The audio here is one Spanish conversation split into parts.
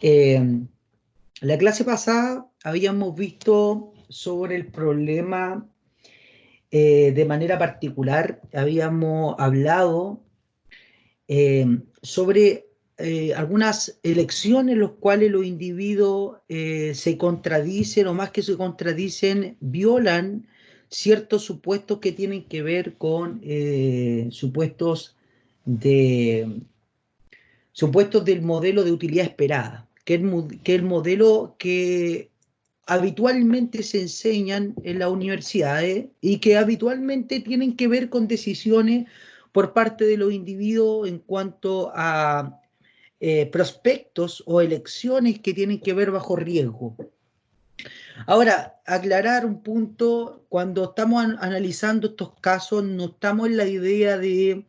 Eh, la clase pasada habíamos visto sobre el problema de manera particular, habíamos hablado sobre algunas elecciones en las cuales los individuos se contradicen o más que se contradicen, violan ciertos supuestos que tienen que ver con de, supuestos del modelo de utilidad esperada, que es el modelo que habitualmente se enseñan en las universidades y que habitualmente tienen que ver con decisiones por parte de los individuos en cuanto a prospectos o elecciones que tienen que ver bajo riesgo. Ahora, aclarar un punto, cuando estamos analizando estos casos, no estamos en la idea de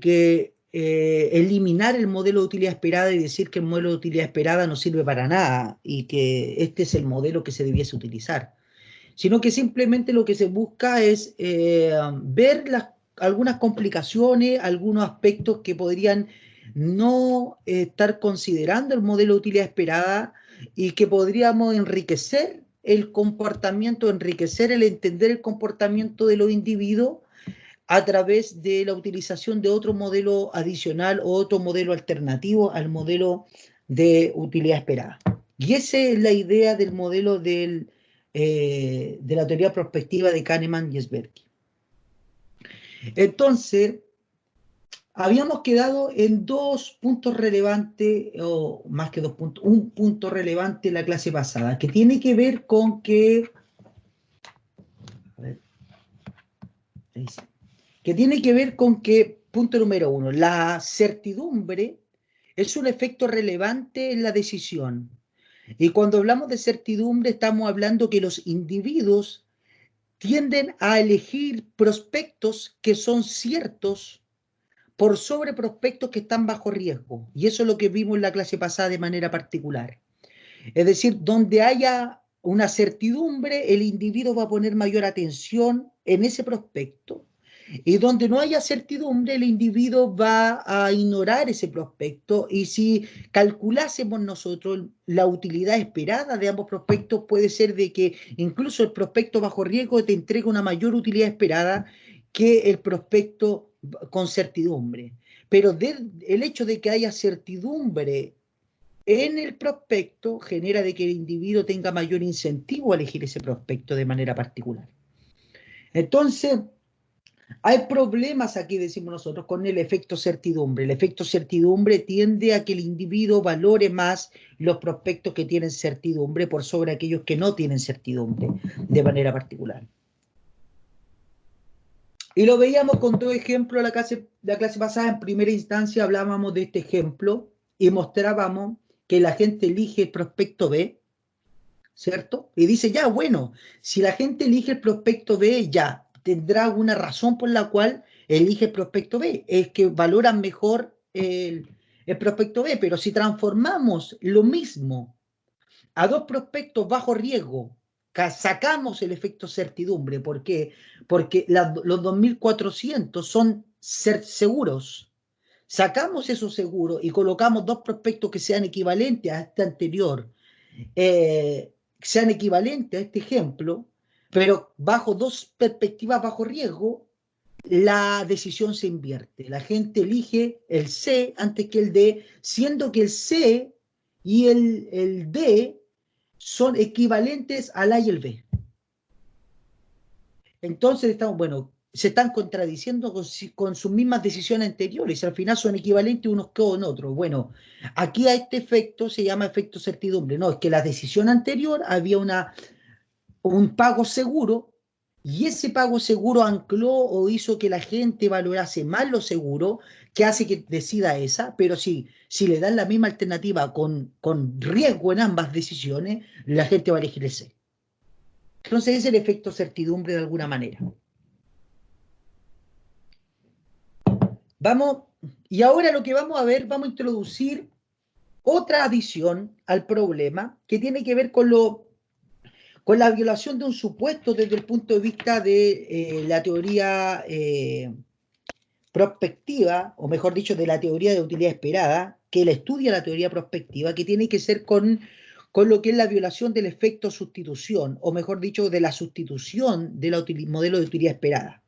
que eliminar el modelo de utilidad esperada y decir que el modelo de utilidad esperada no sirve para nada y que este es el modelo que se debiese utilizar, sino que simplemente lo que se busca es ver algunas complicaciones, algunos aspectos que podrían no estar considerando el modelo de utilidad esperada y que podríamos enriquecer el comportamiento, enriquecer el entender el comportamiento de los individuos a través de la utilización de otro modelo adicional o otro modelo alternativo al modelo de utilidad esperada. Y esa es la idea del modelo de la teoría prospectiva de Kahneman y Tversky. Entonces, habíamos quedado en dos puntos relevantes, o más que dos puntos, un punto relevante en la clase pasada, que tiene que ver con punto número uno, la certidumbre es un efecto relevante en la decisión. Y cuando hablamos de certidumbre, estamos hablando que los individuos tienden a elegir prospectos que son ciertos por sobre prospectos que están bajo riesgo. Y eso es lo que vimos en la clase pasada de manera particular. Es decir, donde haya una certidumbre, el individuo va a poner mayor atención en ese prospecto. Y donde no haya certidumbre, el individuo va a ignorar ese prospecto. Y si calculásemos nosotros la utilidad esperada de ambos prospectos, puede ser de que incluso el prospecto bajo riesgo te entrega una mayor utilidad esperada que el prospecto con certidumbre. Pero el hecho de que haya certidumbre en el prospecto genera de que el individuo tenga mayor incentivo a elegir ese prospecto de manera particular. Entonces, hay problemas aquí, decimos nosotros, con el efecto certidumbre. El efecto certidumbre tiende a que el individuo valore más los prospectos que tienen certidumbre por sobre aquellos que no tienen certidumbre de manera particular. Y lo veíamos con dos ejemplos la clase pasada. En primera instancia hablábamos de este ejemplo y mostrábamos que la gente elige el prospecto B, ¿cierto? Y dice, ya, bueno, si la gente elige el prospecto B, ya, tendrá alguna razón por la cual elige el prospecto B. Es que valoran mejor el prospecto B, pero si transformamos lo mismo a dos prospectos bajo riesgo, sacamos el efecto certidumbre. ¿Por qué? Porque los 2.400 son seguros. Sacamos esos seguros y colocamos dos prospectos que sean equivalentes a este anterior, sean equivalentes a este ejemplo, pero bajo dos perspectivas bajo riesgo, la decisión se invierte. La gente elige el C antes que el D, siendo que el C y el D son equivalentes al A y el B. Entonces estamos, bueno, se están contradiciendo con sus mismas decisiones anteriores, al final son equivalentes unos con otros. Bueno, aquí a este efecto se llama efecto certidumbre, no, es que la decisión anterior había un pago seguro y ese pago seguro ancló o hizo que la gente valorase más lo seguro, que hace que decida esa, pero si le dan la misma alternativa con riesgo en ambas decisiones, la gente va a elegir ese. Entonces es el efecto certidumbre de alguna manera. Vamos, y ahora lo que vamos a ver, vamos a introducir otra adición al problema que tiene que ver con la violación de un supuesto desde el punto de vista de la teoría prospectiva, o mejor dicho, de la teoría de utilidad esperada, que él estudia la teoría prospectiva, que tiene que ser con lo que es la violación del efecto sustitución, o mejor dicho, de la sustitución del modelo de utilidad esperada.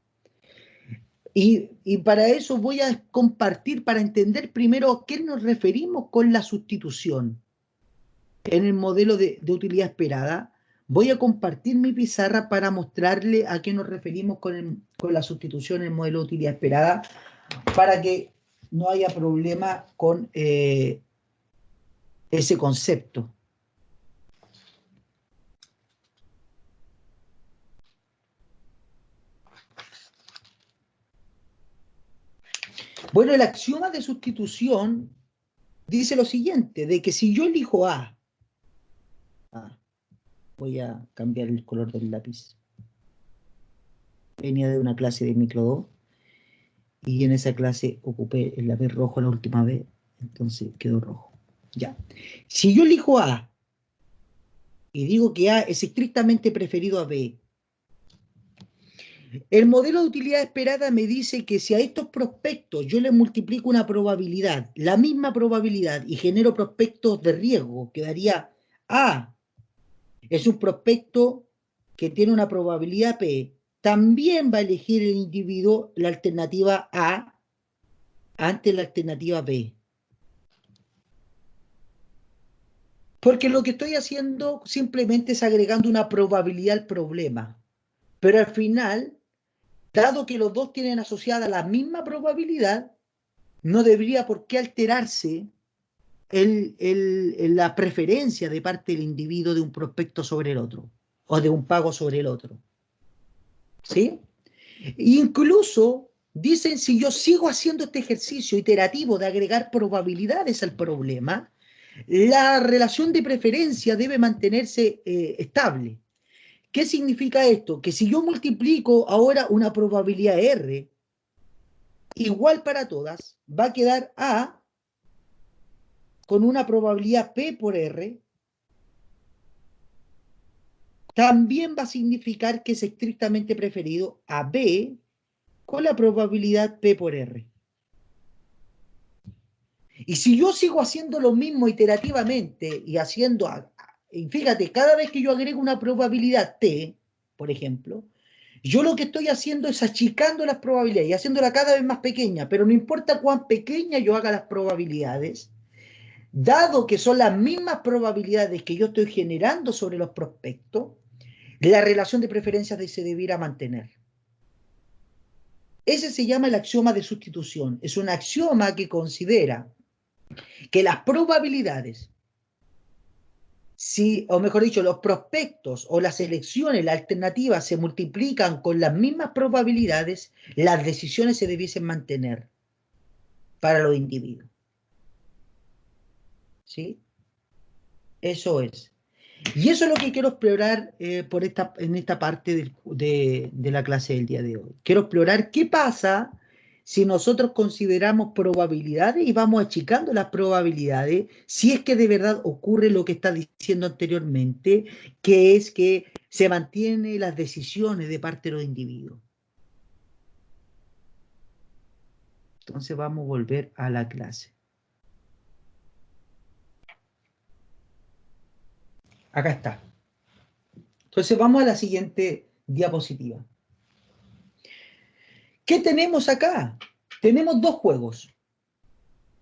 Y para eso voy a compartir, para entender primero a qué nos referimos con la sustitución en el modelo de utilidad esperada. Voy a compartir mi pizarra para mostrarle a qué nos referimos con la sustitución en el modelo de utilidad esperada, para que no haya problema con ese concepto. Bueno, el axioma de sustitución dice lo siguiente, de que si yo elijo voy a cambiar el color del lápiz. Venía de una clase de micro 2 y en esa clase ocupé el lápiz rojo la última vez, entonces quedó rojo. Ya. Si yo elijo A y digo que A es estrictamente preferido a B, el modelo de utilidad esperada me dice que si a estos prospectos yo les multiplico una probabilidad, la misma probabilidad, y genero prospectos de riesgo, que daría A es un prospecto que tiene una probabilidad P, también va a elegir el individuo la alternativa A ante la alternativa B. Porque lo que estoy haciendo simplemente es agregando una probabilidad al problema. Pero al final, dado que los dos tienen asociada la misma probabilidad, no debería por qué alterarse la preferencia de parte del individuo de un prospecto sobre el otro, o de un pago sobre el otro. ¿Sí? Incluso dicen, si yo sigo haciendo este ejercicio iterativo de agregar probabilidades al problema, la relación de preferencia debe mantenerse estable. ¿Qué significa esto? Que si yo multiplico ahora una probabilidad R igual para todas, va a quedar A con una probabilidad P por R, también va a significar que es estrictamente preferido a B con la probabilidad P por R. Y si yo sigo haciendo lo mismo iterativamente y y fíjate, cada vez que yo agrego una probabilidad T, por ejemplo, yo lo que estoy haciendo es achicando las probabilidades y haciéndola cada vez más pequeña, pero no importa cuán pequeña yo haga las probabilidades, dado que son las mismas probabilidades que yo estoy generando sobre los prospectos, la relación de preferencias se debiera mantener. Ese se llama el axioma de sustitución. Es un axioma que considera que las probabilidades, o mejor dicho, los prospectos o las elecciones, las alternativas se multiplican con las mismas probabilidades, las decisiones se debiesen mantener para los individuos. ¿Sí? Eso es. Y eso es lo que quiero explorar en esta parte de la clase del día de hoy. Quiero explorar qué pasa si nosotros consideramos probabilidades y vamos achicando las probabilidades, si es que de verdad ocurre lo que está diciendo anteriormente, que es que se mantienen las decisiones de parte de los individuos. Entonces vamos a volver a la clase. Acá está. Entonces vamos a la siguiente diapositiva. ¿Qué tenemos acá? Tenemos dos juegos.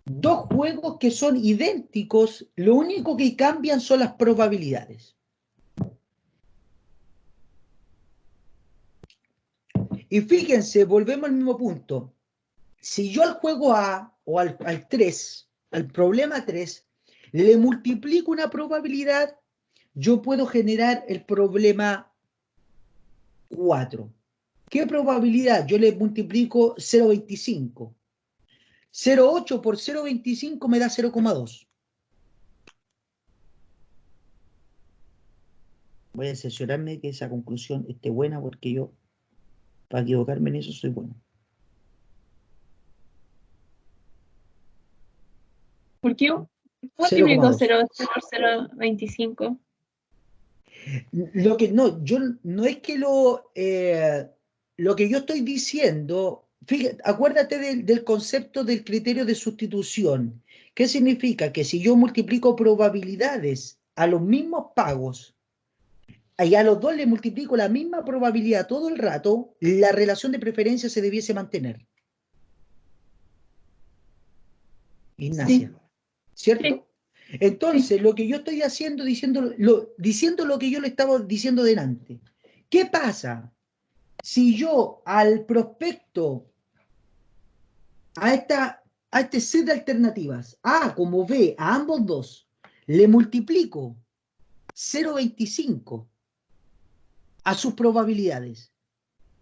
Dos juegos que son idénticos, lo único que cambian son las probabilidades. Y fíjense, volvemos al mismo punto. Si yo al juego A o al 3, al problema 3, le multiplico una probabilidad, yo puedo generar el problema 4. ¿Qué probabilidad? Yo le multiplico 0,25. 0,8 por 0,25 me da 0,2. Voy a cerciorarme de que esa conclusión esté buena porque yo, para equivocarme en eso, soy bueno. ¿Por qué multiplicó 0,8 por 0,25? Lo que no, yo no es que lo que yo estoy diciendo, fíjate, acuérdate del concepto del criterio de sustitución. ¿Qué significa? Que si yo multiplico probabilidades a los mismos pagos y a los dos le multiplico la misma probabilidad todo el rato, la relación de preferencia se debiese mantener. Ignacia, Sí. ¿cierto? Sí. Entonces, Sí. lo que yo estoy haciendo, diciendo lo que yo le estaba diciendo delante. ¿Qué pasa si yo al prospecto, a este set de alternativas, A como B, a ambos dos, le multiplico 0,25 a sus probabilidades?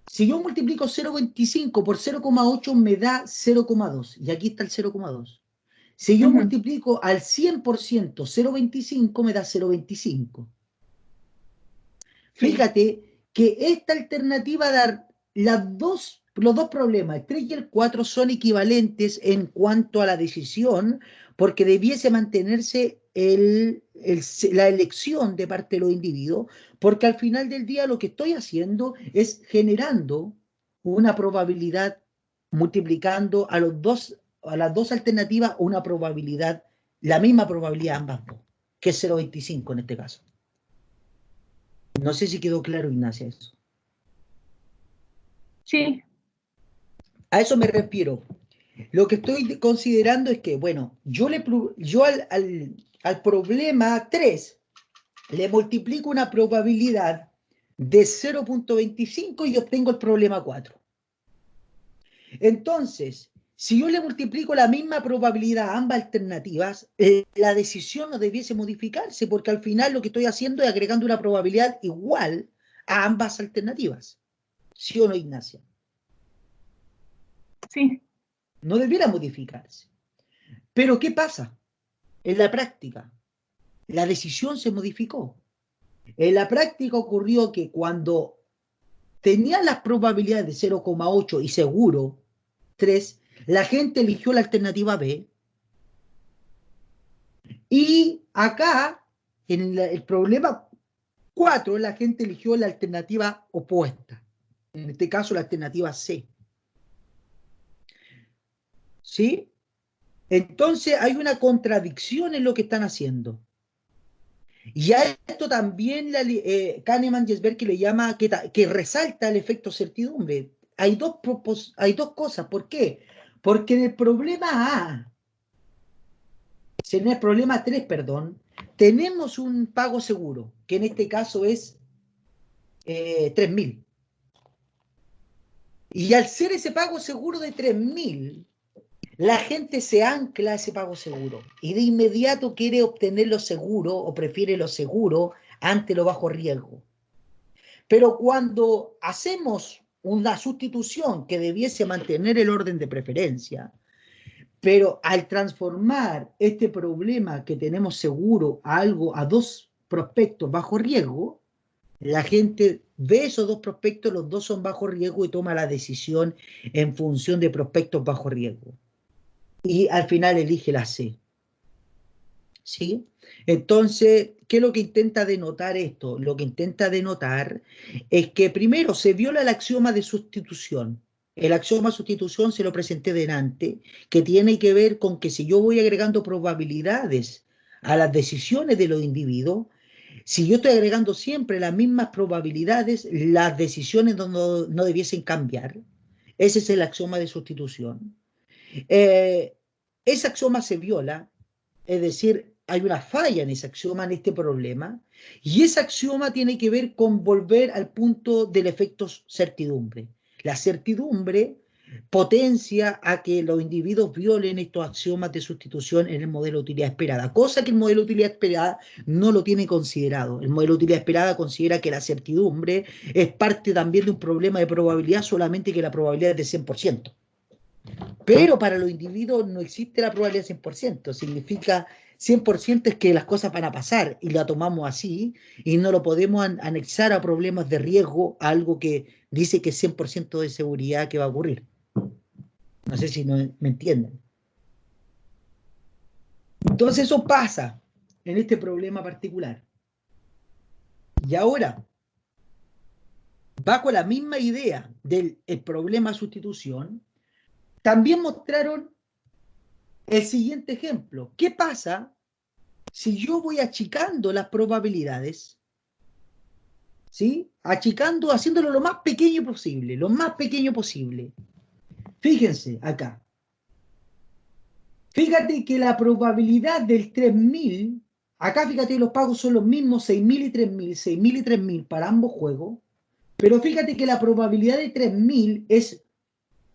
Si yo multiplico 0,25 por 0,8 me da 0,2. Y aquí está el 0,2. Si yo multiplico al 100% 0,25 me da 0,25. Sí. Fíjate que esta alternativa dar los dos problemas, el 3 y el 4, son equivalentes en cuanto a la decisión, porque debiese mantenerse la elección de parte de los individuos, porque al final del día lo que estoy haciendo es generando una probabilidad, multiplicando a las dos alternativas una probabilidad, la misma probabilidad ambas dos, que es 0,25 en este caso. No sé si quedó claro, Ignacia, eso. Sí. A eso me refiero. Lo que estoy considerando es que, bueno, yo al problema 3 le multiplico una probabilidad de 0,25 y obtengo el problema 4. Entonces, si yo le multiplico la misma probabilidad a ambas alternativas, la decisión no debiese modificarse, porque al final lo que estoy haciendo es agregando una probabilidad igual a ambas alternativas. ¿Sí o no, Ignacia? Sí. No debiera modificarse. Pero ¿qué pasa? En la práctica, la decisión se modificó. En la práctica ocurrió que cuando tenían las probabilidades de 0,8 y seguro 3, la gente eligió la alternativa B. Y acá, en el problema 4, la gente eligió la alternativa opuesta. En este caso, la alternativa C. ¿Sí? Entonces hay una contradicción en lo que están haciendo. Y a esto también Kahneman y Sberki le llama que resalta el efecto certidumbre. Hay dos cosas. ¿Por qué? Porque en el problema A, en el problema 3, perdón, tenemos un pago seguro, que en este caso es 3.000. Y al ser ese pago seguro de 3.000, la gente se ancla a ese pago seguro y de inmediato quiere obtener lo seguro o prefiere lo seguro ante lo bajo riesgo. Pero cuando hacemos una sustitución que debiese mantener el orden de preferencia, pero al transformar este problema que tenemos seguro a dos prospectos bajo riesgo, la gente ve esos dos prospectos, los dos son bajo riesgo y toma la decisión en función de prospectos bajo riesgo. Y al final elige la C. ¿Sí? Entonces, ¿qué es lo que intenta denotar esto? Lo que intenta denotar es que primero se viola el axioma de sustitución. El axioma de sustitución se lo presenté delante, que tiene que ver con que si yo voy agregando probabilidades a las decisiones de los individuos, si yo estoy agregando siempre las mismas probabilidades, las decisiones no debiesen cambiar. Ese es el axioma de sustitución. Ese axioma se viola, es decir, hay una falla en ese axioma, en este problema, y ese axioma tiene que ver con volver al punto del efecto certidumbre. La certidumbre potencia a que los individuos violen estos axiomas de sustitución en el modelo de utilidad esperada, cosa que el modelo de utilidad esperada no lo tiene considerado. El modelo de utilidad esperada considera que la certidumbre es parte también de un problema de probabilidad, solamente que la probabilidad es de 100%. Pero para los individuos no existe la probabilidad 100%, significa 100% es que las cosas van a pasar y la tomamos así y no lo podemos anexar a problemas de riesgo, a algo que dice que es 100% de seguridad que va a ocurrir. No sé si me entienden. Entonces eso pasa en este problema particular. Y ahora, bajo la misma idea del problema sustitución, también mostraron el siguiente ejemplo. ¿Qué pasa si yo voy achicando las probabilidades? ¿Sí? Achicando, haciéndolo lo más pequeño posible, lo más pequeño posible. Fíjense acá. Fíjate que la probabilidad del 3000, acá fíjate los pagos son los mismos, 6000 y 3000, 6000 y 3000 para ambos juegos, pero fíjate que la probabilidad de 3000 es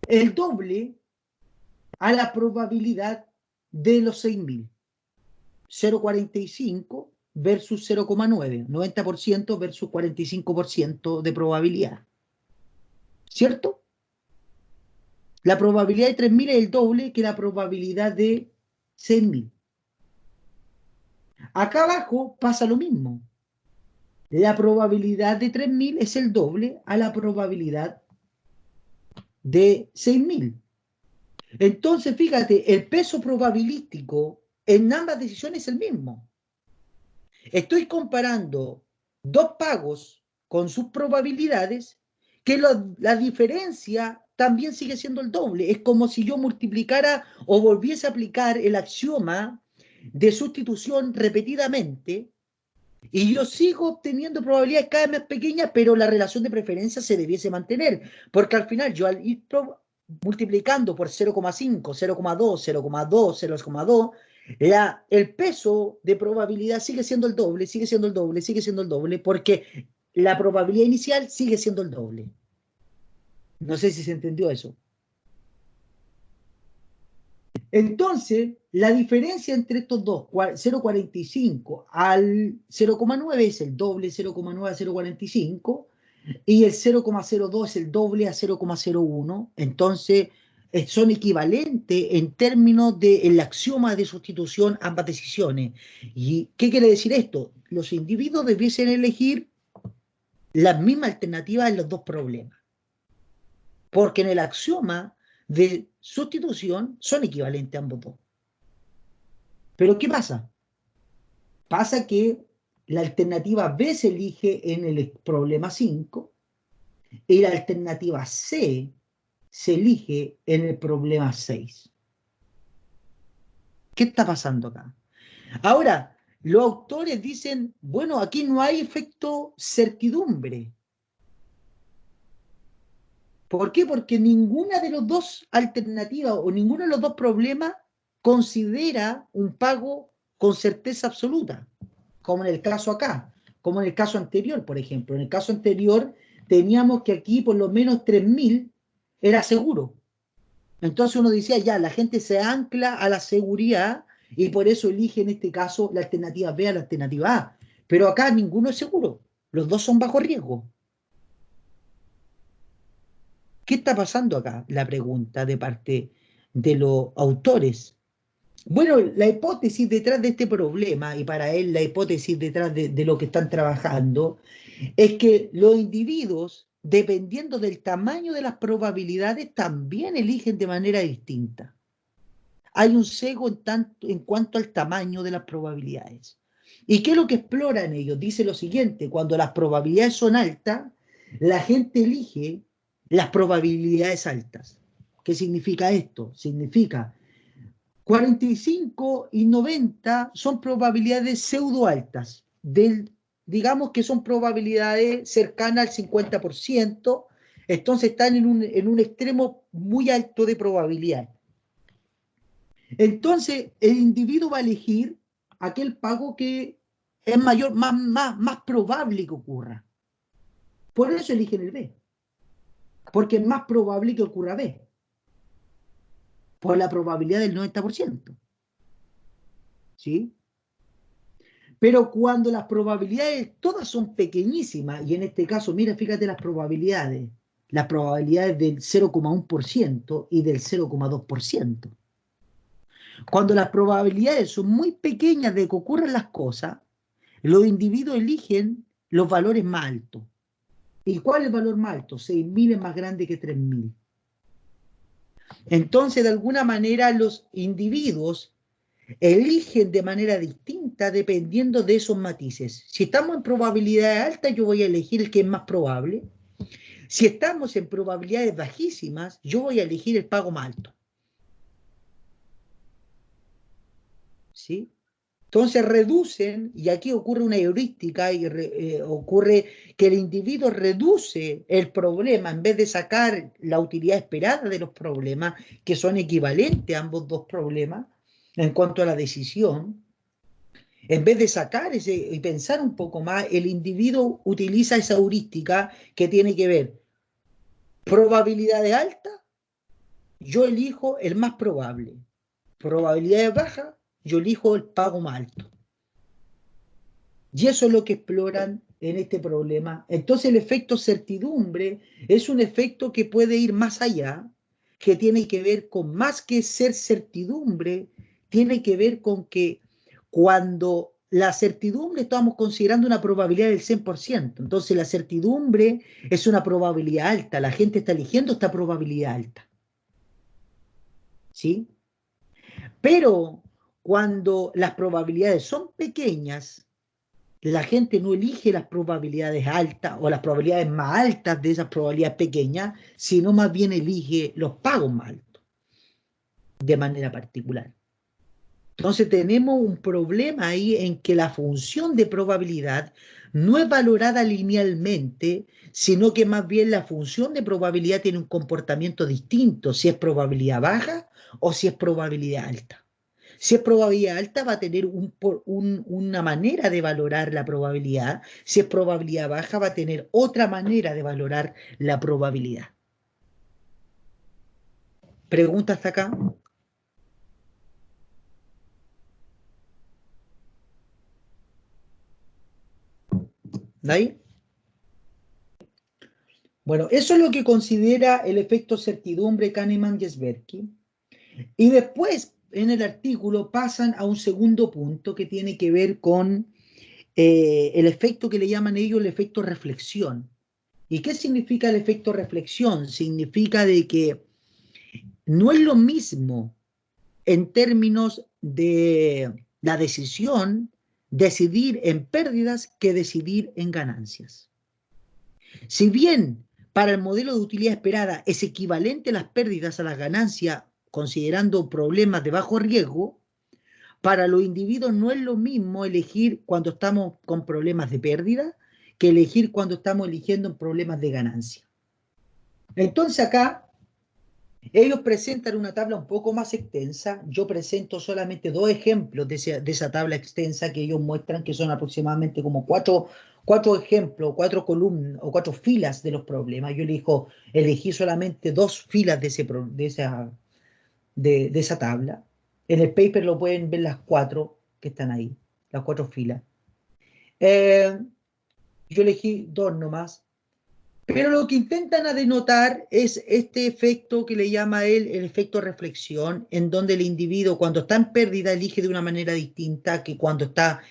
el doble a la probabilidad de los 6000. 0,45 versus 0,9, 90% versus 45% de probabilidad. ¿Cierto? La probabilidad de 3000 es el doble que la probabilidad de 6000. Acá abajo pasa lo mismo. La probabilidad de 3000 es el doble a la probabilidad de 6000. Entonces, fíjate, el peso probabilístico en ambas decisiones es el mismo. Estoy comparando dos pagos con sus probabilidades, que la diferencia también sigue siendo el doble. Es como si yo multiplicara o volviese a aplicar el axioma de sustitución repetidamente y yo sigo obteniendo probabilidades cada vez más pequeñas, pero la relación de preferencia se debiese mantener, porque al final yo al ir multiplicando por 0,5, 0,2, 0,2, 0,2, el peso de probabilidad sigue siendo el doble, sigue siendo el doble, sigue siendo el doble, porque la probabilidad inicial sigue siendo el doble. No sé si se entendió eso. Entonces, la diferencia entre estos dos, 0,45 al 0,9 es el doble 0,9 a 0,45 y el 0,02 es el doble a 0,01. Entonces, son equivalentes en términos del axioma de sustitución ambas decisiones. ¿Y qué quiere decir esto? Los individuos debiesen elegir las mismas alternativas en los dos problemas. Porque en el axioma de sustitución son equivalentes ambos dos. Pero ¿qué pasa? Pasa que la alternativa B se elige en el problema 5 y la alternativa C se elige en el problema 6. ¿Qué está pasando acá? Ahora, los autores dicen, bueno, aquí no hay efecto certidumbre. ¿Por qué? Porque ninguna de las dos alternativas o ninguno de los dos problemas considera un pago con certeza absoluta, como en el caso acá, como en el caso anterior, por ejemplo. En el caso anterior teníamos que aquí por lo menos 3000 era seguro. Entonces uno decía, ya, la gente se ancla a la seguridad y por eso elige en este caso la alternativa B a la alternativa A. Pero acá ninguno es seguro, los dos son bajo riesgo. ¿Qué está pasando acá? La pregunta de parte de los autores. Bueno, la hipótesis detrás de este problema, y para él la hipótesis detrás de lo que están trabajando, es que los individuos, dependiendo del tamaño de las probabilidades, también eligen de manera distinta. Hay un sesgo en cuanto al tamaño de las probabilidades. ¿Y qué es lo que exploran ellos? Dice lo siguiente, cuando las probabilidades son altas, la gente elige las probabilidades altas. ¿Qué significa esto? Significa 45 y 90 son probabilidades pseudo altas, digamos que son probabilidades cercanas al 50%, entonces están en un extremo muy alto de probabilidad. Entonces, el individuo va a elegir aquel pago que es mayor, más probable que ocurra. Por eso eligen el B, porque es más probable que ocurra B, por la probabilidad del 90%. ¿Sí? Pero cuando las probabilidades todas son pequeñísimas, y en este caso, mira, fíjate las probabilidades del 0,1% y del 0,2%. Cuando las probabilidades son muy pequeñas de que ocurran las cosas, los individuos eligen los valores más altos. ¿Y cuál es el valor más alto? 6000 es más grande que 3000. Entonces, de alguna manera, los individuos eligen de manera distinta dependiendo de esos matices. Si estamos en probabilidades altas, yo voy a elegir el que es más probable. Si estamos en probabilidades bajísimas, yo voy a elegir el pago más alto. ¿sí? Entonces reducen, y aquí ocurre una heurística, y ocurre que el individuo reduce el problema, en vez de sacar la utilidad esperada de los problemas, que son equivalentes a ambos dos problemas, en cuanto a la decisión, en vez de sacar ese y pensar un poco más, el individuo utiliza esa heurística que tiene que ver probabilidades altas, yo elijo el más probable. Probabilidades bajas, yo elijo el pago más alto. Y eso es lo que exploran en este problema. Entonces el efecto certidumbre es un efecto que puede ir más allá, que tiene que ver con más que ser certidumbre, tiene que ver con que cuando la certidumbre estamos considerando una probabilidad del 100%, entonces la certidumbre es una probabilidad alta, la gente está eligiendo esta probabilidad alta. ¿Sí? Pero cuando las probabilidades son pequeñas, la gente no elige las probabilidades altas o las probabilidades más altas de esas probabilidades pequeñas, sino más bien elige los pagos más altos, de manera particular. Entonces tenemos un problema ahí en que la función de probabilidad no es valorada linealmente, sino que más bien la función de probabilidad tiene un comportamiento distinto, si es probabilidad baja o si es probabilidad alta. Si es probabilidad alta, va a tener una manera de valorar la probabilidad. Si es probabilidad baja, va a tener otra manera de valorar la probabilidad. ¿Pregunta hasta acá? ¿Ahí? Bueno, eso es lo que considera el efecto certidumbre Kahneman y Tversky. Y después, en el artículo, pasan a un segundo punto que tiene que ver con el efecto que le llaman ellos el efecto reflexión. ¿Y qué significa el efecto reflexión? Significa de que no es lo mismo en términos de la decisión decidir en pérdidas que decidir en ganancias. Si bien para el modelo de utilidad esperada es equivalente las pérdidas a las ganancias considerando problemas de bajo riesgo, para los individuos no es lo mismo elegir cuando estamos con problemas de pérdida que elegir cuando estamos eligiendo problemas de ganancia. Entonces acá ellos presentan una tabla un poco más extensa. Yo presento solamente dos ejemplos de esa tabla extensa que ellos muestran, que son aproximadamente como cuatro ejemplos, 4 columnas o 4 filas de los problemas. Yo elegí solamente 2 filas de esa tabla. En el paper lo pueden ver las 4 que están ahí, las 4 filas. Yo elegí 2 nomás. Pero lo que intentan denotar es este efecto que le llama él el efecto reflexión, en donde el individuo cuando está en pérdida elige de una manera distinta que cuando está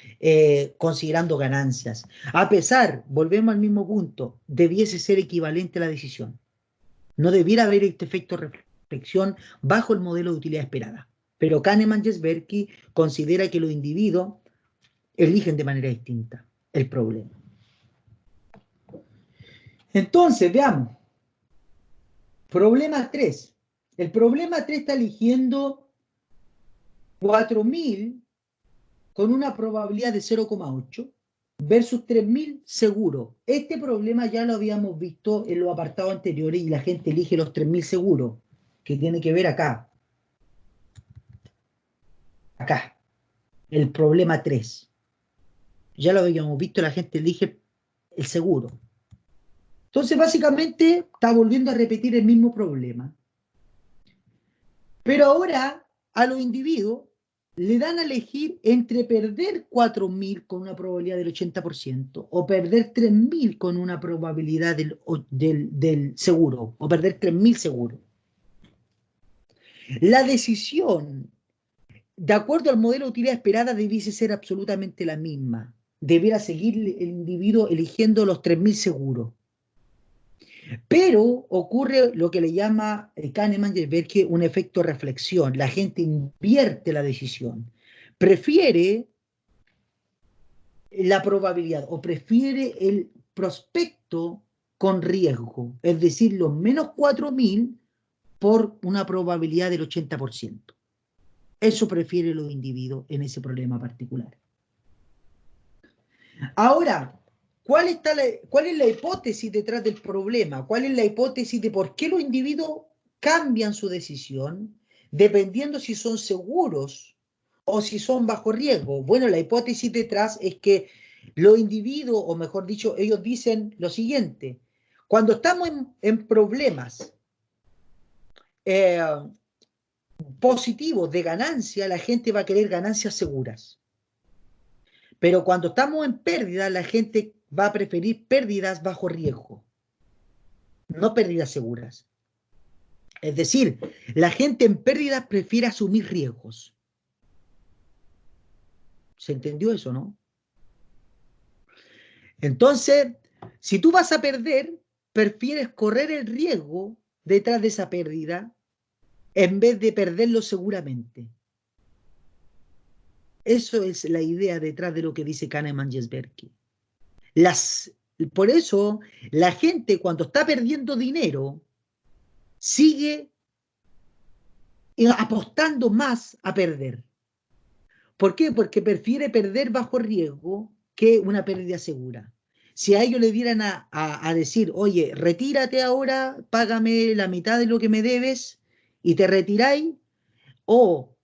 considerando ganancias. A pesar, volvemos al mismo punto, debiese ser equivalente a la decisión. No debiera haber este efecto reflexión bajo el modelo de utilidad esperada. Pero Kahneman y Tversky considera que los individuos eligen de manera distinta el problema. Entonces, veamos. Problema 3. El problema 3 está eligiendo 4.000 con una probabilidad de 0,8 versus 3.000 seguro. Este problema ya lo habíamos visto en los apartados anteriores y la gente elige los 3.000 seguros, que tiene que ver acá. Acá. El problema 3. Ya lo habíamos visto, la gente elige el seguro. Entonces, básicamente, está volviendo a repetir el mismo problema. Pero ahora, a los individuos le dan a elegir entre perder 4.000 con una probabilidad del 80% o perder 3.000 con una probabilidad del seguro, o perder 3.000 seguro. La decisión, de acuerdo al modelo de utilidad esperada, debiese ser absolutamente la misma. Debiera seguir el individuo eligiendo los 3.000 seguros. Pero ocurre lo que le llama Kahneman y Tversky un efecto reflexión. La gente invierte la decisión. Prefiere la probabilidad o prefiere el prospecto con riesgo, es decir, los menos 4.000 por una probabilidad del 80%. Eso prefieren los individuos en ese problema particular. Ahora, ¿cuál es la hipótesis detrás del problema? ¿Cuál es la hipótesis de por qué los individuos cambian su decisión dependiendo si son seguros o si son bajo riesgo? Bueno, la hipótesis detrás es que los individuos, o mejor dicho, ellos dicen lo siguiente: cuando estamos en problemas positivos de ganancia, la gente va a querer ganancias seguras. Pero cuando estamos en pérdida, la gente va a preferir pérdidas bajo riesgo, no pérdidas seguras. Es decir, la gente en pérdida prefiere asumir riesgos. ¿Se entendió eso, no? Entonces, si tú vas a perder, prefieres correr el riesgo detrás de esa pérdida en vez de perderlo seguramente. Eso es la idea detrás de lo que dice Kahneman-Tversky. Por eso, la gente cuando está perdiendo dinero sigue apostando más a perder. ¿Por qué? Porque prefiere perder bajo riesgo que una pérdida segura. Si a ellos le dieran a decir, oye, retírate ahora, págame la mitad de lo que me debes y te retiráis, o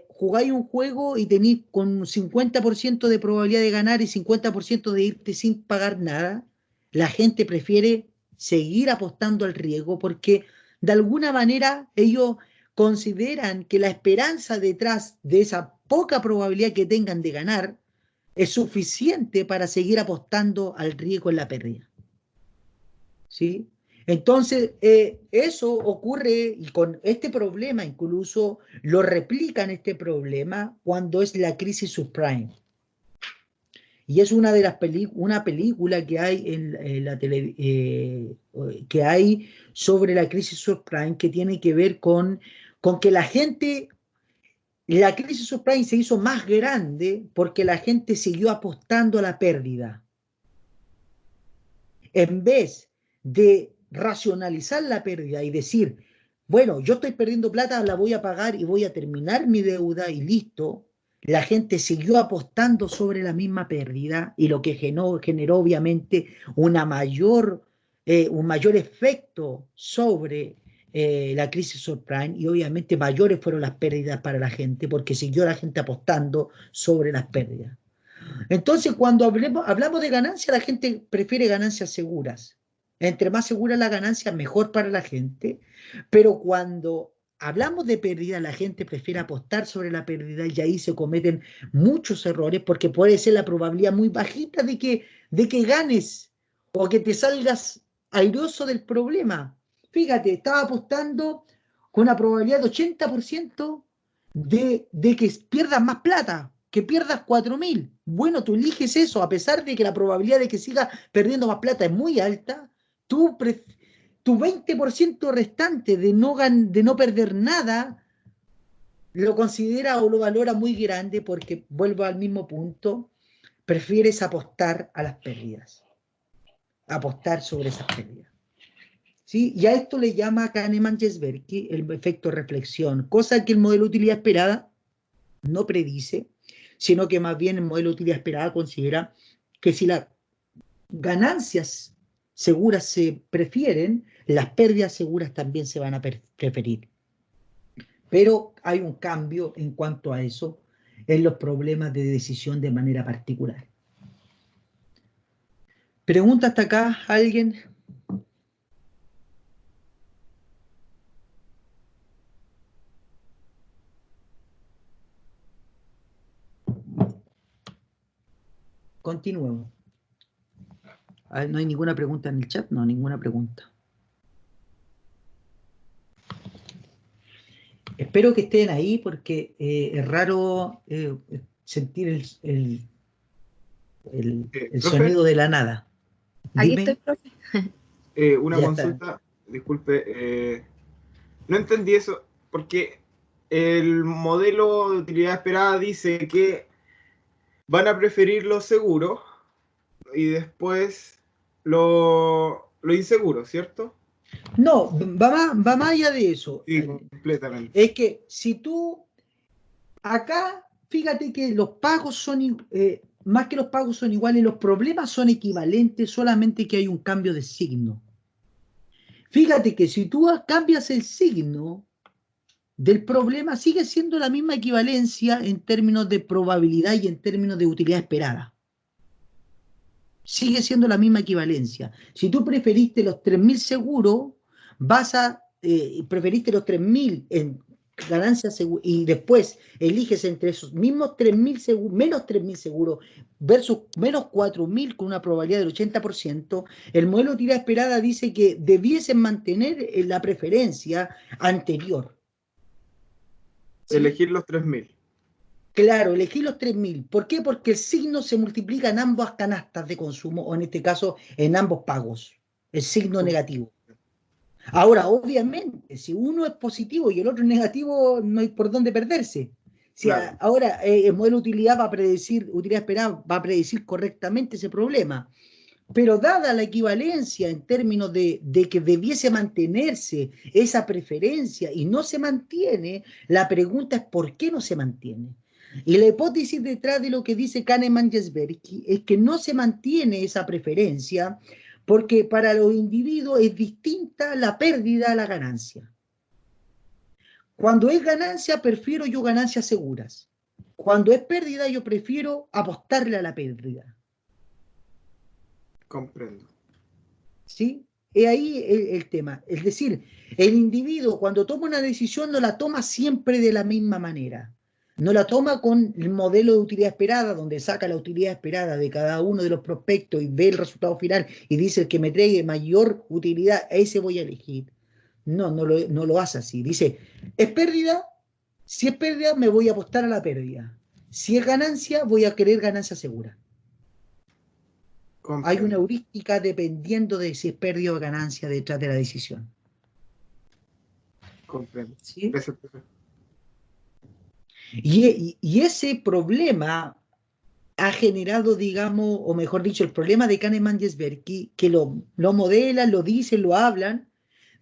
jugáis un juego y tenéis con 50% de probabilidad de ganar y 50% de irte sin pagar nada, la gente prefiere seguir apostando al riesgo porque de alguna manera ellos consideran que la esperanza detrás de esa poca probabilidad que tengan de ganar es suficiente para seguir apostando al riesgo en la pérdida. ¿Sí? Entonces, eso ocurre, y con este problema incluso lo replican este problema cuando es la crisis subprime. Y es una de las una película que hay en la que hay sobre la crisis subprime que tiene que ver con que la crisis subprime se hizo más grande porque la gente siguió apostando a la pérdida. En vez de racionalizar la pérdida y decir, bueno, yo estoy perdiendo plata, la voy a pagar y voy a terminar mi deuda y listo, la gente siguió apostando sobre la misma pérdida y lo que generó obviamente un mayor efecto sobre la crisis subprime y obviamente mayores fueron las pérdidas para la gente porque siguió la gente apostando sobre las pérdidas. Entonces, cuando hablamos de ganancia, la gente prefiere ganancias seguras. Entre más segura la ganancia, mejor para la gente. Pero cuando hablamos de pérdida, la gente prefiere apostar sobre la pérdida y ahí se cometen muchos errores porque puede ser la probabilidad muy bajita de que ganes o que te salgas airoso del problema. Fíjate, estaba apostando con una probabilidad de 80% de que pierdas más plata, que pierdas 4.000. Bueno, tú eliges eso, a pesar de que la probabilidad de que sigas perdiendo más plata es muy alta, tu 20% restante de no perder nada, lo considera o lo valora muy grande porque, vuelvo al mismo punto, prefieres apostar a las pérdidas, apostar sobre esas pérdidas. ¿Sí? Y a esto le llama Kahneman-Tversky el efecto reflexión, cosa que el modelo de utilidad esperada no predice, sino que más bien el modelo de utilidad esperada considera que si las ganancias seguras se prefieren, las pérdidas seguras también se van a preferir. Pero hay un cambio en cuanto a eso en los problemas de decisión de manera particular. ¿Pregunta hasta acá alguien? Continuemos. ¿No hay ninguna pregunta en el chat? No, ninguna pregunta. Espero que estén ahí porque es raro sentir el sonido de la nada. Aquí estoy, profe. Una consulta, disculpe, no entendí eso, porque el modelo de utilidad esperada dice que van a preferir lo seguro y después lo inseguro, ¿cierto? No, va más allá de eso. Sí, completamente. Es que si tú Acá, fíjate que los pagos son, más que los pagos son iguales, los problemas son equivalentes, solamente que hay un cambio de signo. Fíjate que si tú cambias el signo del problema, sigue siendo la misma equivalencia en términos de probabilidad y en términos de utilidad esperada. Sigue siendo la misma equivalencia. Si tú preferiste los 3.000 seguros, preferiste los 3.000 en ganancias y después eliges entre esos mismos 3.000 seguros, menos 3.000 seguros versus menos 4.000 con una probabilidad del 80%, el modelo de utilidad esperada dice que debiesen mantener la preferencia anterior. ¿Sí? Elegir los 3.000. Claro, elegí los 3.000. ¿Por qué? Porque el signo se multiplica en ambas canastas de consumo, o en este caso, en ambos pagos. El signo negativo. Ahora, obviamente, si uno es positivo y el otro es negativo, no hay por dónde perderse. Claro. Ahora, el modelo de utilidad va a predecir, utilidad esperada, va a predecir correctamente ese problema. Pero dada la equivalencia en términos de que debiese mantenerse esa preferencia y no se mantiene, la pregunta es ¿por qué no se mantiene? Y la hipótesis detrás de lo que dice Kahneman-Jesberski es que no se mantiene esa preferencia porque para los individuos es distinta la pérdida a la ganancia. Cuando es ganancia, prefiero yo ganancias seguras. Cuando es pérdida, yo prefiero apostarle a la pérdida. Comprendo. ¿Sí? Es ahí el tema. Es decir, el individuo cuando toma una decisión no la toma siempre de la misma manera. No la toma con el modelo de utilidad esperada, donde saca la utilidad esperada de cada uno de los prospectos y ve el resultado final y dice el que me entregue mayor utilidad, a ese voy a elegir. No lo hace así. Dice, ¿es pérdida? Si es pérdida, me voy a apostar a la pérdida. Si es ganancia, voy a querer ganancia segura. Comprendo. Hay una heurística dependiendo de si es pérdida o ganancia detrás de la decisión. Comprendo. ¿Sí? Gracias. Y ese problema ha generado, digamos, o mejor dicho, el problema de Kahneman-Jesberski, que lo modelan, lo dicen, lo hablan,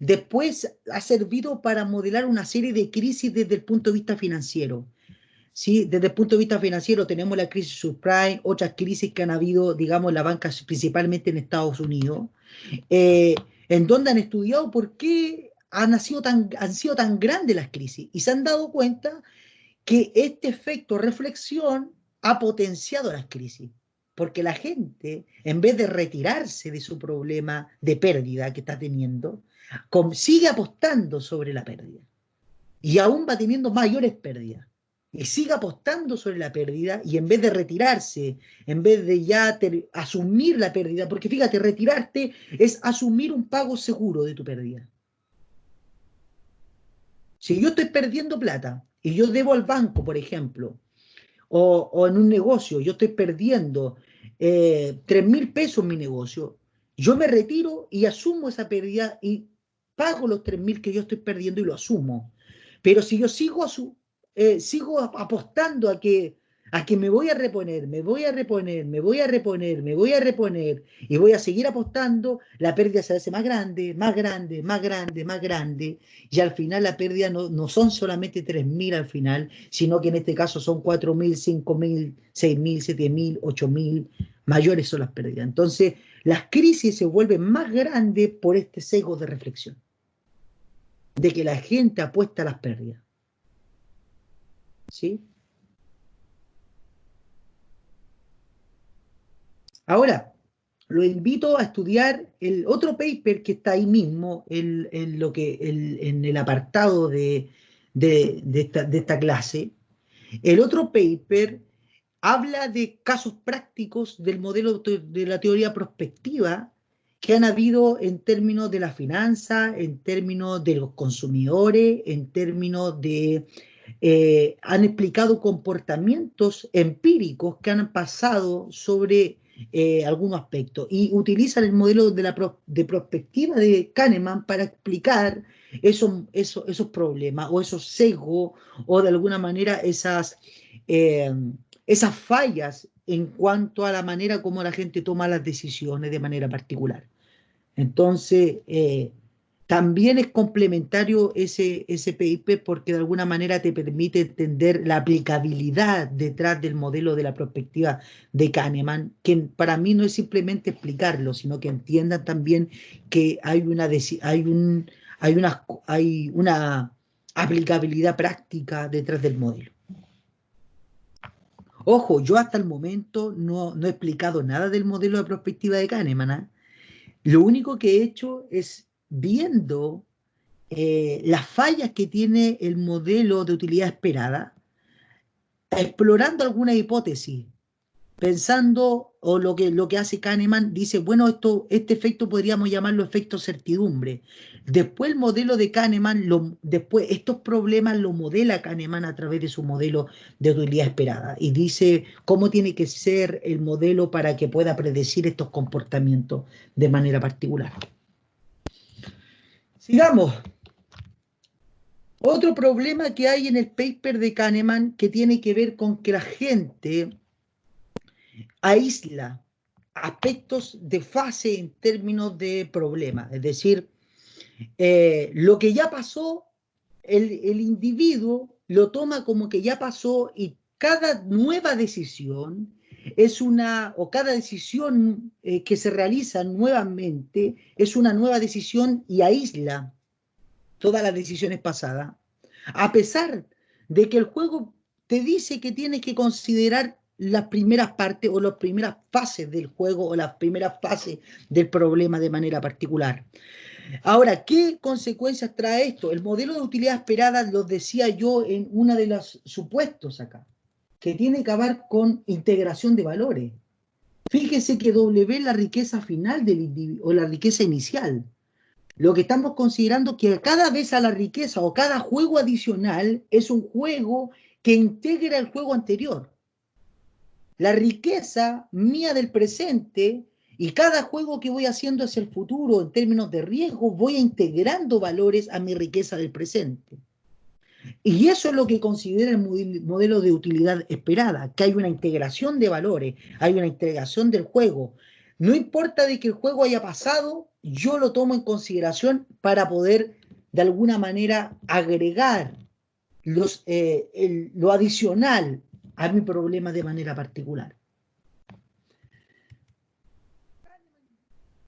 después ha servido para modelar una serie de crisis desde el punto de vista financiero. ¿Sí? Desde el punto de vista financiero tenemos la crisis subprime, otras crisis que han habido, digamos, en la banca, principalmente en Estados Unidos, en donde han estudiado por qué han sido tan grandes las crisis y se han dado cuenta que este efecto reflexión ha potenciado las crisis, porque la gente, en vez de retirarse de su problema de pérdida que está teniendo, sigue apostando sobre la pérdida y aún va teniendo mayores pérdidas. Y sigue apostando sobre la pérdida y en vez de retirarse, en vez de ya asumir la pérdida, porque fíjate, retirarte es asumir un pago seguro de tu pérdida. Si yo estoy perdiendo plata y yo debo al banco, por ejemplo, o en un negocio, yo estoy perdiendo 3.000 pesos en mi negocio, yo me retiro y asumo esa pérdida y pago los 3.000 que yo estoy perdiendo y lo asumo. Pero si yo sigo apostando a que me voy a reponer, me voy a reponer, me voy a reponer, me voy a reponer y voy a seguir apostando, la pérdida se hace más grande, más grande, más grande, más grande y al final la pérdida no son solamente 3.000 al final, sino que en este caso son 4.000, 5.000, 6.000, 7.000, 8.000, mayores son las pérdidas. Entonces las crisis se vuelven más grandes por este sesgo de reflexión, de que la gente apuesta a las pérdidas. ¿Sí? Ahora, lo invito a estudiar el otro paper que está ahí mismo, en el apartado de esta clase. El otro paper habla de casos prácticos del modelo de la teoría prospectiva que han habido en términos de la finanza, en términos de los consumidores, en términos de han explicado comportamientos empíricos que han pasado sobre algunos aspectos y utilizan el modelo de perspectiva de Kahneman para explicar esos problemas o esos sesgos o de alguna manera esas fallas en cuanto a la manera como la gente toma las decisiones de manera particular. Entonces, También es complementario ese paper porque de alguna manera te permite entender la aplicabilidad detrás del modelo de la perspectiva de Kahneman, que para mí no es simplemente explicarlo, sino que entiendan también que hay una aplicabilidad práctica detrás del modelo. Ojo, yo hasta el momento no he explicado nada del modelo de perspectiva de Kahneman, ¿eh? Lo único que he hecho es viendo las fallas que tiene el modelo de utilidad esperada, explorando alguna hipótesis, pensando, o lo que hace Kahneman, dice, bueno, este efecto podríamos llamarlo efecto certidumbre. Después el modelo de Kahneman, después estos problemas lo modela Kahneman a través de su modelo de utilidad esperada y dice cómo tiene que ser el modelo para que pueda predecir estos comportamientos de manera particular. Sigamos. Otro problema que hay en el paper de Kahneman que tiene que ver con que la gente aísla aspectos de fase en términos de problema. Es decir, lo que ya pasó, el individuo lo toma como que ya pasó y cada nueva decisión o cada decisión que se realiza nuevamente es una nueva decisión y aísla todas las decisiones pasadas, a pesar de que el juego te dice que tienes que considerar las primeras partes o las primeras fases del juego o las primeras fases del problema de manera particular. Ahora, ¿qué consecuencias trae esto? El modelo de utilidad esperada, lo decía yo en uno de los supuestos acá, que tiene que ver con integración de valores. Fíjese que W es la riqueza final del individuo o la riqueza inicial. Lo que estamos considerando que cada vez a la riqueza o cada juego adicional es un juego que integra el juego anterior. La riqueza mía del presente y cada juego que voy haciendo hacia el futuro en términos de riesgo, voy integrando valores a mi riqueza del presente. Y eso es lo que considera el modelo de utilidad esperada, que hay una integración de valores, hay una integración del juego. No importa de que el juego haya pasado, yo lo tomo en consideración para poder de alguna manera agregar lo adicional a mi problema de manera particular.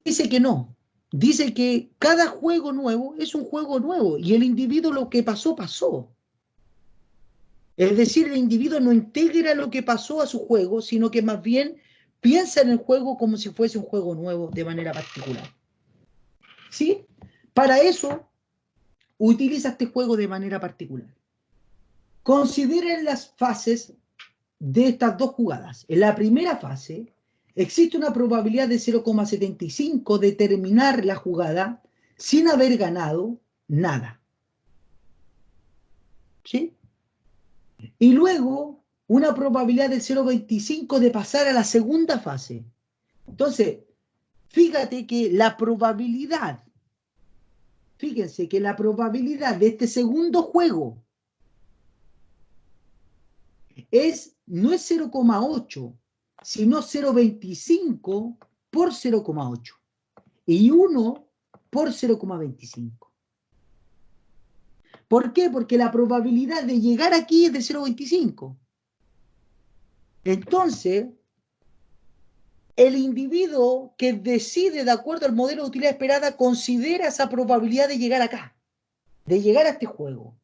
Dice que no. Dice que cada juego nuevo es un juego nuevo y el individuo lo que pasó, pasó. Es decir, el individuo no integra lo que pasó a su juego, sino que más bien piensa en el juego como si fuese un juego nuevo de manera particular. ¿Sí? Para eso, utiliza este juego de manera particular. Consideren las fases de estas dos jugadas. En la primera fase, existe una probabilidad de 0,75 de terminar la jugada sin haber ganado nada. ¿Sí? Y luego una probabilidad del 0,25 de pasar a la segunda fase. Entonces, fíjate que la probabilidad, fíjense que la probabilidad de este segundo juego no es 0,8, sino 0,25 por 0,8 y 1 por 0,25. ¿Por qué? Porque la probabilidad de llegar aquí es de 0,25. Entonces, el individuo que decide de acuerdo al modelo de utilidad esperada considera esa probabilidad de llegar acá, de llegar a este juego.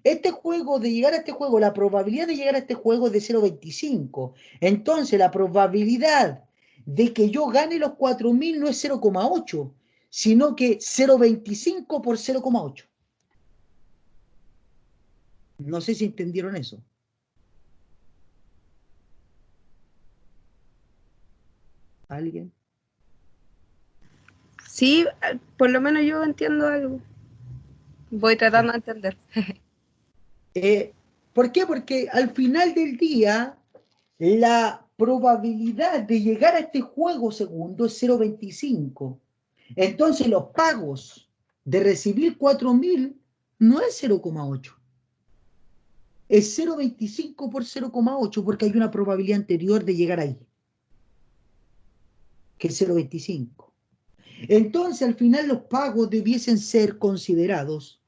De llegar a este juego, la probabilidad de llegar a este juego es de 0,25. Entonces, la probabilidad de que yo gane los 4.000 no es 0,8, sino que 0,25 por 0,8. No sé si entendieron eso. ¿Alguien? Sí, por lo menos yo entiendo algo. Voy tratando de entender. ¿Por qué? Porque al final del día, la probabilidad de llegar a este juego segundo es 0,25. Entonces, los pagos de recibir 4.000 no es 0,8. Es 0,25 por 0,8 porque hay una probabilidad anterior de llegar ahí, que es 0,25. Entonces, al final, los pagos debiesen ser considerados.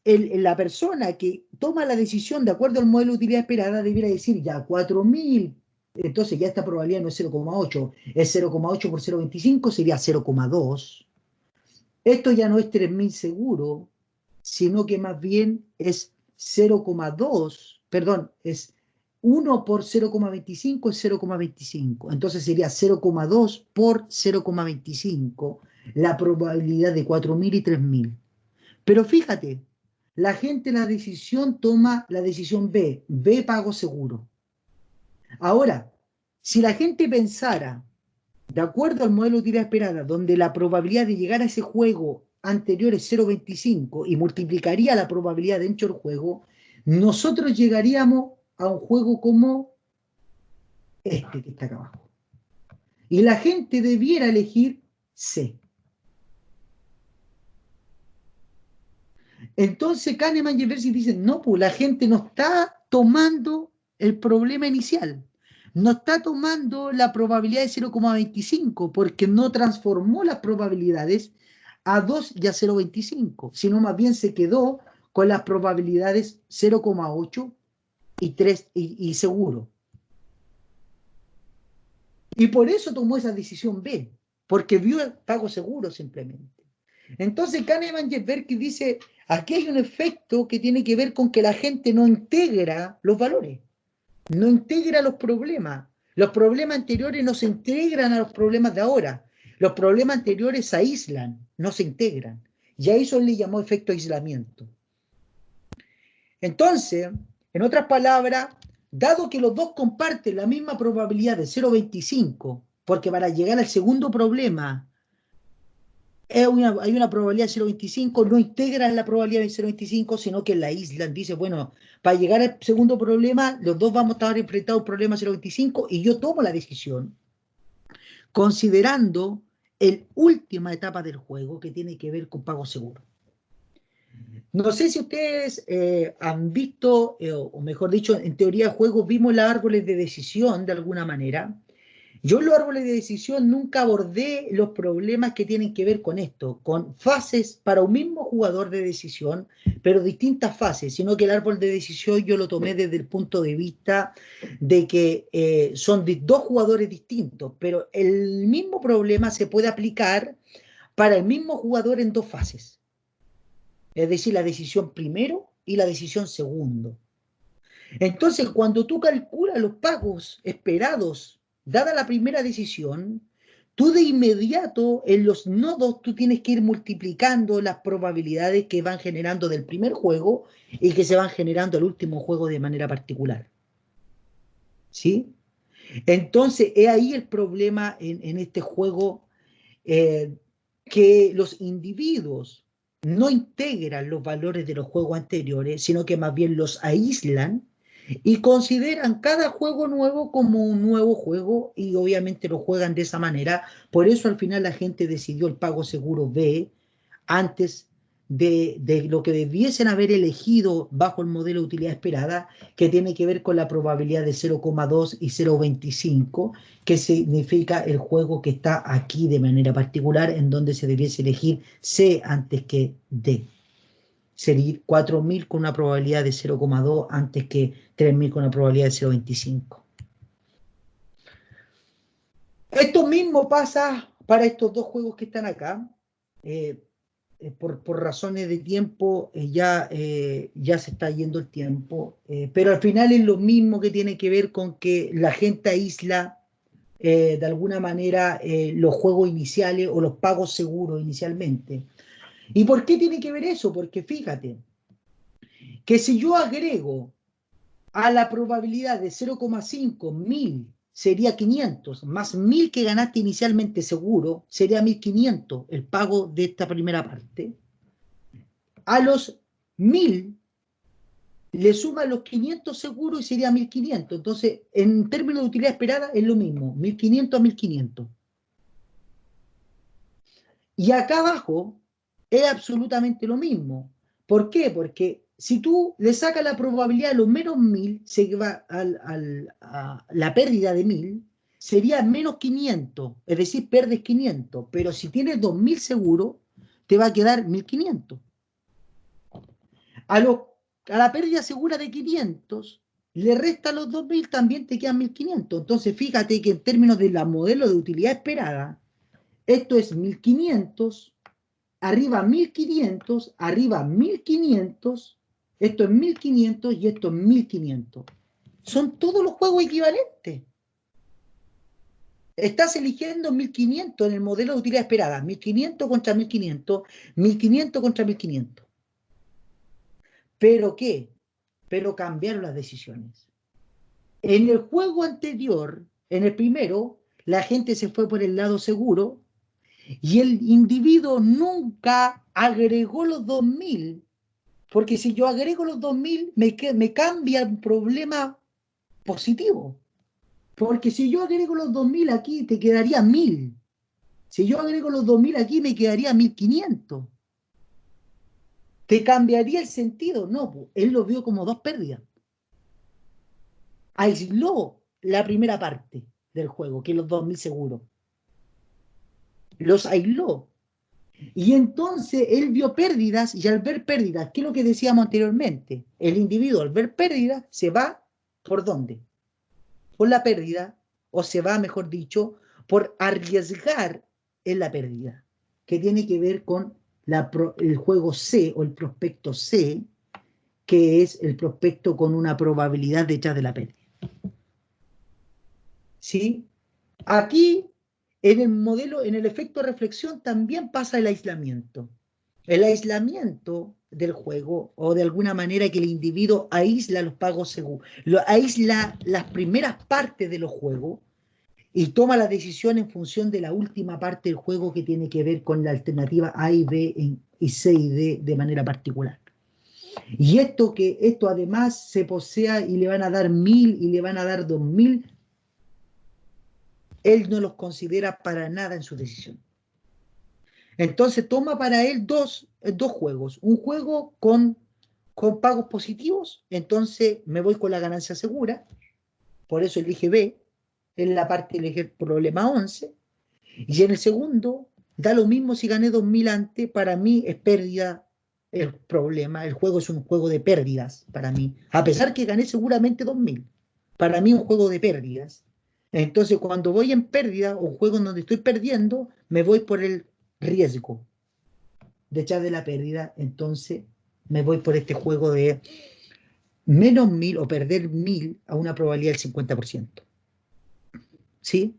La persona que toma la decisión de acuerdo al modelo de utilidad esperada debiera decir ya 4.000, entonces ya esta probabilidad no es 0,8, es 0,8 por 0,25, sería 0,2. Esto ya no es 3.000 seguro, sino que más bien es 0,2, perdón, es 1 por 0,25 es 0,25. Entonces sería 0,2 por 0,25 la probabilidad de 4.000 y 3.000. Pero fíjate, la gente en la decisión toma la decisión B pago seguro. Ahora, si la gente pensara, de acuerdo al modelo de utilidad esperada, donde la probabilidad de llegar a ese juego anterior es 0,25 y multiplicaría la probabilidad dentro del juego, nosotros llegaríamos a un juego como este que está acá abajo. Y la gente debiera elegir C. Entonces Kahneman y Tversky dicen, no, pues la gente no está tomando el problema inicial, no está tomando la probabilidad de 0,25 porque no transformó las probabilidades a 2 y a 0,25, sino más bien se quedó con las probabilidades 0,8 y 3 y seguro. Y por eso tomó esa decisión B, porque vio el pago seguro simplemente. Entonces Kahneman y Tversky dice, aquí hay un efecto que tiene que ver con que la gente no integra los valores, no integra los problemas. Los problemas anteriores no se integran a los problemas de ahora. Los problemas anteriores se aíslan, no se integran. Y a eso le llamó efecto aislamiento. Entonces, en otras palabras, dado que los dos comparten la misma probabilidad de 0,25, porque para llegar al segundo problema hay una probabilidad de 0,25, no integran la probabilidad de 0,25, sino que la aíslan. Dice, bueno, para llegar al segundo problema, los dos vamos a estar enfrentados a un problema 0,25 y yo tomo la decisión, considerando la última etapa del juego que tiene que ver con pago seguro. No sé si ustedes han visto, o mejor dicho, en teoría de juegos vimos los árboles de decisión de alguna manera. Yo en los árboles de decisión nunca abordé los problemas que tienen que ver con esto, con fases para un mismo jugador de decisión, pero distintas fases, sino que el árbol de decisión yo lo tomé desde el punto de vista de que son de dos jugadores distintos, pero el mismo problema se puede aplicar para el mismo jugador en dos fases. Es decir, la decisión primero y la decisión segundo. Entonces, cuando tú calculas los pagos esperados, dada la primera decisión, tú de inmediato en los nodos tú tienes que ir multiplicando las probabilidades que van generando del primer juego y que se van generando al último juego de manera particular. ¿Sí? Entonces, es ahí el problema en este juego, que los individuos no integran los valores de los juegos anteriores, sino que más bien los aíslan y consideran cada juego nuevo como un nuevo juego y obviamente lo juegan de esa manera. Por eso al final la gente decidió el pago seguro B antes de lo que debiesen haber elegido bajo el modelo de utilidad esperada, que tiene que ver con la probabilidad de 0,2 y 0,25, que significa el juego que está aquí de manera particular, en donde se debiese elegir C antes que D. Sería 4.000 con una probabilidad de 0,2 antes que 3.000 con una probabilidad de 0,25. Esto mismo pasa para estos dos juegos que están acá. Por razones de tiempo ya se está yendo el tiempo, pero al final es lo mismo, que tiene que ver con que la gente aísla de alguna manera los juegos iniciales o los pagos seguros inicialmente. ¿Y por qué tiene que ver eso? Porque fíjate que si yo agrego a la probabilidad de 0,5 1000 sería 500, más 1000 que ganaste inicialmente seguro, sería 1500 el pago de esta primera parte. A los 1000 le suman los 500 seguros y sería 1500. Entonces, en términos de utilidad esperada es lo mismo, 1500 a 1500. Y acá abajo es absolutamente lo mismo. ¿Por qué? Porque si tú le sacas la probabilidad de los menos 1000, se va a la pérdida de 1000, sería menos 500, es decir, pierdes 500, pero si tienes 2.000 seguro, te va a quedar 1.500. A la pérdida segura de 500, le resta los 2.000, también te quedan 1.500. Entonces, fíjate que en términos de la modelo de utilidad esperada, esto es 1.500, arriba 1.500, arriba 1.500, esto es 1.500 y esto es 1.500. Son todos los juegos equivalentes. Estás eligiendo 1.500 en el modelo de utilidad esperada, 1.500 contra 1.500, 1.500 contra 1.500. ¿Pero qué? Pero cambiaron las decisiones. En el juego anterior, en el primero, la gente se fue por el lado seguro y el individuo nunca agregó los 2.000, porque si yo agrego los 2.000, me cambia un problema positivo. Porque si yo agrego los 2.000 aquí, te quedaría 1.000. Si yo agrego los 2.000 aquí, me quedaría 1.500. ¿Te cambiaría el sentido? No, él lo vio como dos pérdidas. Aisló la primera parte del juego, que es los 2.000 seguros. Los aisló. Y entonces él vio pérdidas, y al ver pérdidas, ¿qué es lo que decíamos anteriormente? El individuo al ver pérdidas se va, ¿por dónde? Por la pérdida, o se va, mejor dicho, por arriesgar en la pérdida, que tiene que ver con el juego C o el prospecto C, que es el prospecto con una probabilidad detrás de la pérdida. ¿Sí? Aquí, en el modelo, en el efecto de reflexión, también pasa el aislamiento. El aislamiento del juego, o de alguna manera que el individuo aísla los pagos seguros, aísla las primeras partes de los juegos y toma la decisión en función de la última parte del juego que tiene que ver con la alternativa A y B y C y D de manera particular. Y esto además se posea y le van a dar 1.000 y le van a dar 2.000, él no los considera para nada en su decisión. Entonces toma para él dos juegos. Un juego con pagos positivos, entonces me voy con la ganancia segura, por eso elige B, en la parte elige el problema 11, y en el segundo, da lo mismo si gané 2.000 antes, para mí es pérdida el problema, el juego es un juego de pérdidas para mí, a pesar que gané seguramente 2.000, para mí es un juego de pérdidas. Entonces cuando voy en pérdida, o juego en donde estoy perdiendo, me voy por el riesgo de echar de la pérdida, entonces me voy por este juego de menos 1.000 o perder 1.000 a una probabilidad del 50%. ¿Sí?